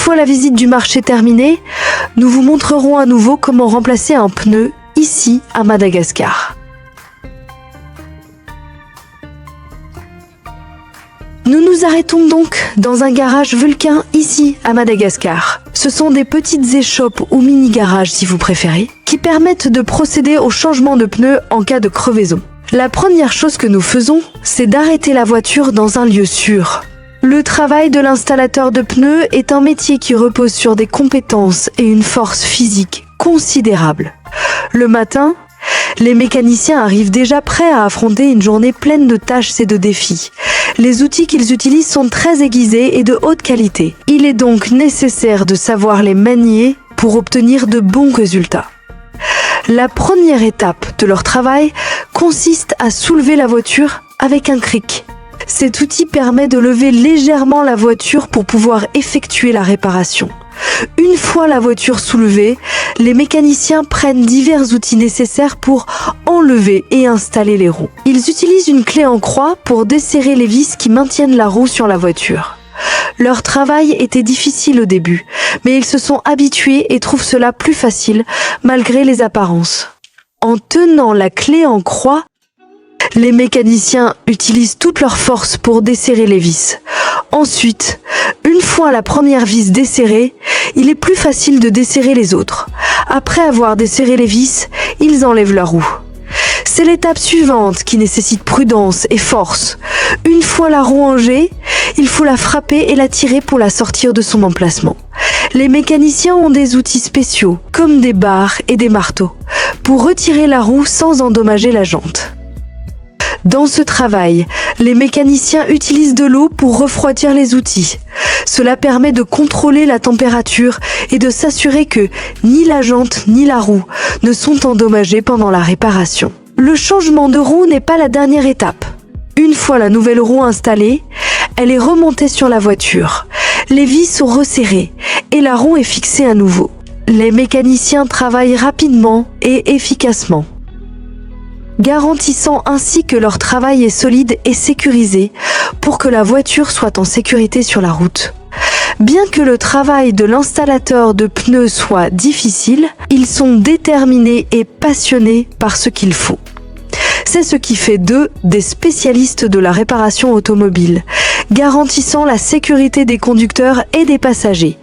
fois la visite du marché terminée, nous vous montrerons à nouveau comment remplacer un pneu ici à Madagascar. Nous nous arrêtons donc dans un garage Vulcain ici à Madagascar. Ce sont des petites échoppes ou mini-garages si vous préférez, qui permettent de procéder au changement de pneus en cas de crevaison. La première chose que nous faisons, c'est d'arrêter la voiture dans un lieu sûr. Le travail de l'installateur de pneus est un métier qui repose sur des compétences et une force physique considérable. Le matin, les mécaniciens arrivent déjà prêts à affronter une journée pleine de tâches et de défis. Les outils qu'ils utilisent sont très aiguisés et de haute qualité. Il est donc nécessaire de savoir les manier pour obtenir de bons résultats. La première étape de leur travail consiste à soulever la voiture avec un cric. Cet outil permet de lever légèrement la voiture pour pouvoir effectuer la réparation. Une fois la voiture soulevée, les mécaniciens prennent divers outils nécessaires pour enlever et installer les roues. Ils utilisent une clé en croix pour desserrer les vis qui maintiennent la roue sur la voiture. Leur travail était difficile au début, mais ils se sont habitués et trouvent cela plus facile malgré les apparences. En tenant la clé en croix, les mécaniciens utilisent toute leur force pour desserrer les vis. Ensuite, une fois la première vis desserrée, il est plus facile de desserrer les autres. Après avoir desserré les vis, ils enlèvent la roue. C'est l'étape suivante qui nécessite prudence et force. Une fois la roue rangée, il faut la frapper et la tirer pour la sortir de son emplacement. Les mécaniciens ont des outils spéciaux, comme des barres et des marteaux, pour retirer la roue sans endommager la jante. Dans ce travail, les mécaniciens utilisent de l'eau pour refroidir les outils. Cela permet de contrôler la température et de s'assurer que ni la jante ni la roue ne sont endommagées pendant la réparation. Le changement de roue n'est pas la dernière étape. Une fois la nouvelle roue installée, elle est remontée sur la voiture. Les vis sont resserrées et la roue est fixée à nouveau. Les mécaniciens travaillent rapidement et efficacement, garantissant ainsi que leur travail est solide et sécurisé pour que la voiture soit en sécurité sur la route. Bien que le travail de l'installateur de pneus soit difficile, ils sont déterminés et passionnés par ce qu'ils font. C'est ce qui fait d'eux des spécialistes de la réparation automobile, garantissant la sécurité des conducteurs et des passagers.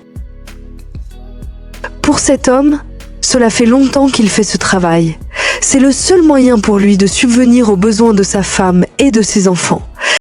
Pour cet homme, cela fait longtemps qu'il fait ce travail. C'est le seul moyen pour lui de subvenir aux besoins de sa femme et de ses enfants.